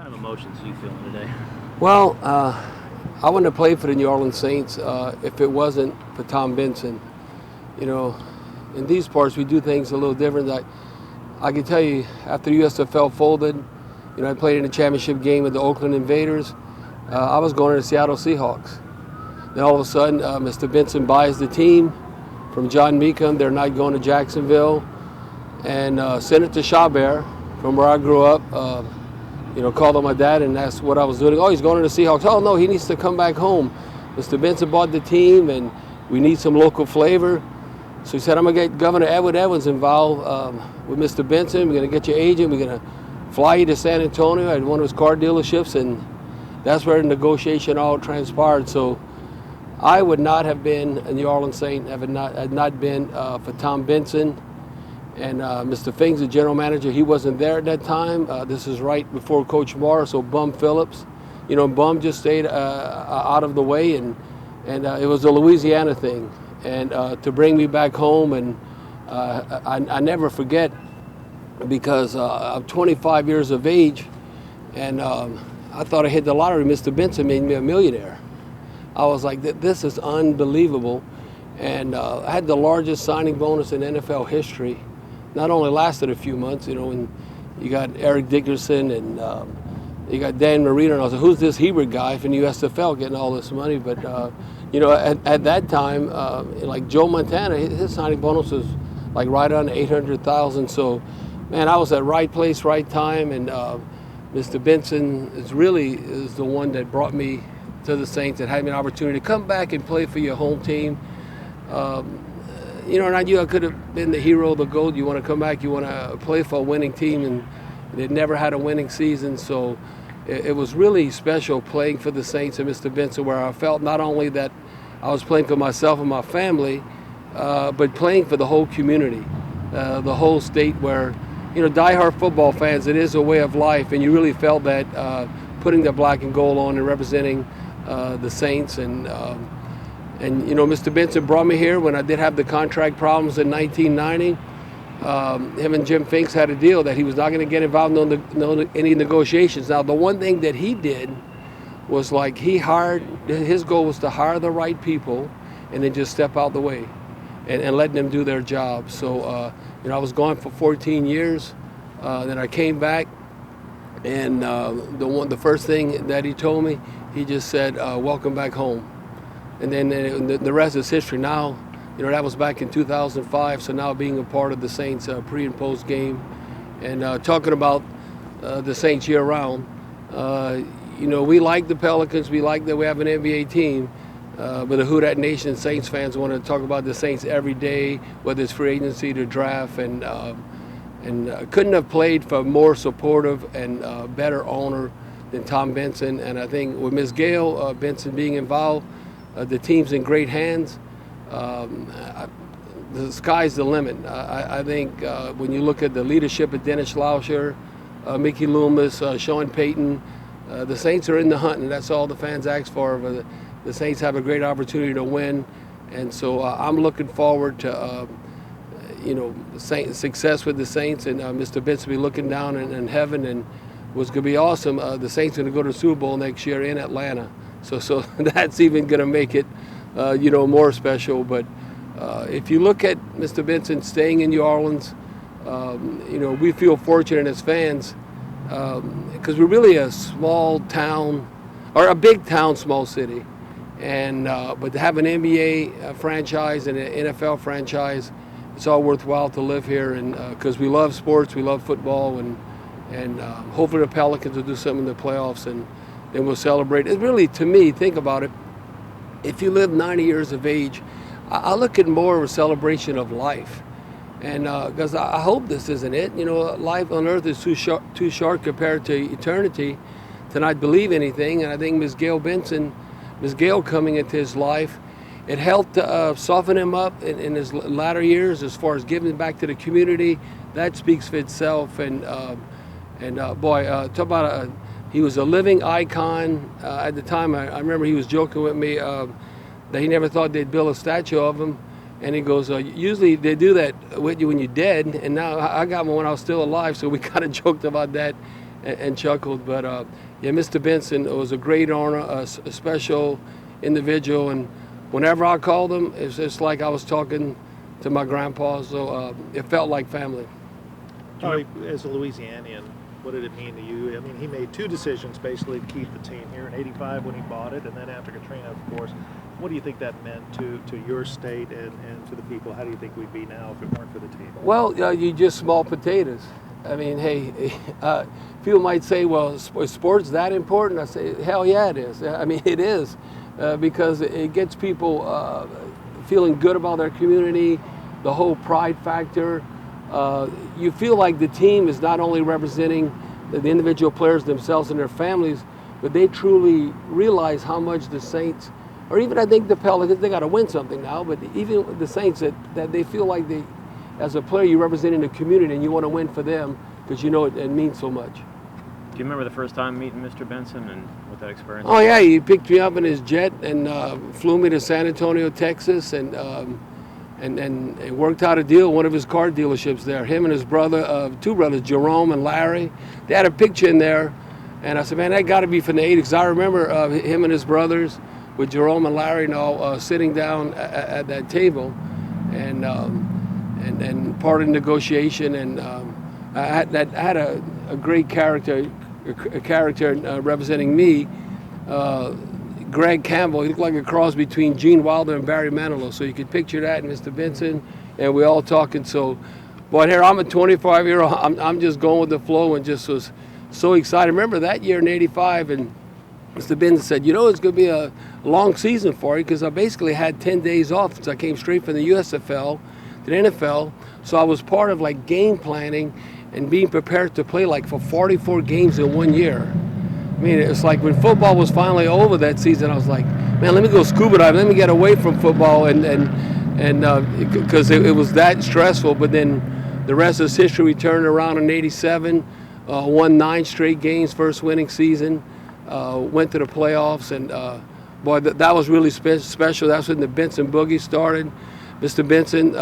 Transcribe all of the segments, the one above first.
kind of emotions are you feeling today? Well, I wouldn't have played for the New Orleans Saints if it wasn't for Tom Benson. You know, in these parts we do things a little different. I can tell you, after the USFL folded, you know, I played in the championship game with the Oakland Invaders. I was going to the Seattle Seahawks. Then all of a sudden, Mr. Benson buys the team from John Meekum. They're not going to Jacksonville, and sent it to Chabert from where I grew up. You know, called on my dad and asked what I was doing. Oh, he's going to the Seahawks. Oh, no, he needs to come back home. Mr. Benson bought the team, and we need some local flavor. So he said, I'm going to get Governor Edward Evans involved with Mr. Benson. We're going to get your agent. We're going to fly you to San Antonio at one of his car dealerships, and that's where the negotiation all transpired. So I would not have been a New Orleans Saint had not been for Tom Benson. And Mr. Fings, the general manager, he wasn't there at that time. This is right before Coach Morris, so Bum Phillips. You know, Bum just stayed out of the way, and it was a Louisiana thing. And to bring me back home, and I never forget, because I'm 25 years of age, and I thought I hit the lottery. Mr. Benson made me a millionaire. I was like, this is unbelievable. And I had the largest signing bonus in NFL history. Not only lasted a few months, you know, and you got Eric Dickerson and you got Dan Marino, and I was like, who's this Hebert guy from the USFL getting all this money? But, you know, at that time, like Joe Montana, his signing bonus was like right on 800,000. So, man, I was at right place, right time, and Mr. Benson is the one that brought me to the Saints and had me an opportunity to come back and play for your home team. You know, and I knew I could have been the hero, the GOAT. You want to come back, you want to play for a winning team, and they'd never had a winning season. So it was really special playing for the Saints and Mr. Benson, where I felt not only that I was playing for myself and my family, but playing for the whole community, the whole state, where, you know, diehard football fans, it is a way of life, and you really felt that putting the black and gold on and representing the Saints. And you know, Mr. Benson brought me here when I did have the contract problems in 1990. Him and Jim Finks had a deal that he was not going to get involved in any negotiations. Now, the one thing that he did was, like, his goal was to hire the right people and then just step out the way and let them do their job. So, you know, I was gone for 14 years. Then I came back, and the first thing that he told me, he just said, welcome back home. And then the rest is history. Now, you know, that was back in 2005, so now being a part of the Saints pre and post game, and talking about the Saints year round, you know, we like the Pelicans, we like that we have an NBA team, but the Who Dat Nation Saints fans want to talk about the Saints every day, whether it's free agency to draft, and couldn't have played for a more supportive and better owner than Tom Benson. And I think with Ms. Gail Benson being involved, the team's in great hands. The sky's the limit. I think when you look at the leadership of Dennis Schlauscher, Mickey Loomis, Sean Payton, the Saints are in the hunt, and that's all the fans ask for. The Saints have a great opportunity to win, and so I'm looking forward to you know, success with the Saints, and Mr. Benson will be looking down in heaven, and what's going to be awesome, the Saints are going to go to the Super Bowl next year in Atlanta. So that's even going to make it, you know, more special. But if you look at Mr. Benson staying in New Orleans, you know, we feel fortunate as fans because we're really a small town, or a big town, small city. And but to have an NBA franchise and an NFL franchise, it's all worthwhile to live here, and because we love sports, we love football, and hopefully the Pelicans will do something in the playoffs, and then we'll celebrate. It really, to me, think about it, if you live 90 years of age, I look at more of a celebration of life. And because I hope this isn't it. You know, life on earth is too short compared to eternity to not believe anything. And I think Ms. Gail coming into his life, it helped soften him up in his latter years as far as giving back to the community. That speaks for itself. And boy, talk about he was a living icon. At the time, I remember he was joking with me that he never thought they'd build a statue of him. And he goes, usually they do that with you when you're dead, and now I got one when I was still alive, so we kind of joked about that. and chuckled. But yeah, Mr. Benson, it was a great honor, a special individual, and whenever I called him, it's just like I was talking to my grandpa, so it felt like family. As a Louisianian, what did it mean to you? I mean, he made two decisions basically to keep the team here in '85 when he bought it, and then after Katrina, of course. What do you think that meant to your state and to the people? How do you think we'd be now if it weren't for the team? Well, you just small potatoes. I mean, hey, people might say, well, is sports that important? I say, hell yeah, it is. I mean, it is, because it gets people feeling good about their community, the whole pride factor. You feel like the team is not only representing the individual players themselves and their families, but they truly realize how much the Saints, or even I think the Pelicans, they got to win something now, but even the Saints, that they feel like they, as a player, you're representing the community and you want to win for them because you know it means so much. Do you remember the first time meeting Mr. Benson and what that experience Oh was? yeah, he picked me up in his jet and flew me to San Antonio, Texas, and worked out a deal, one of his car dealerships there. Him and his brother, two brothers, Jerome and Larry, they had a picture in there. And I said, man, that got to be from the 80s. Because I remember him and his brothers with Jerome and Larry sitting down at that table and part of the negotiation. And I had a great character representing me. Greg Campbell, he looked like a cross between Gene Wilder and Barry Manilow. So you could picture that, and Mr. Benson, and we all talking. So, but here I'm a 25-year-old. I'm just going with the flow and just was so excited. Remember that year in '85, and Mr. Benson said, you know, it's going to be a long season for you because I basically had 10 days off since I came straight from the USFL to the NFL. So I was part of like game planning and being prepared to play like for 44 games in 1 year. I mean, it's like when football was finally over that season, I was like, man, let me go scuba diving, let me get away from football, and because it was that stressful. But then the rest is history. We turned around in '87, won 9 straight games, first winning season, went to the playoffs, and boy, that was really special. That's when the Benson Boogie started. Mr. Benson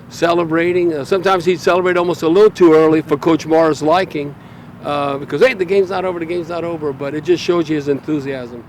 celebrating. Sometimes he'd celebrate almost a little too early for Coach Morris' liking. Because, hey, the game's not over, but it just shows you his enthusiasm.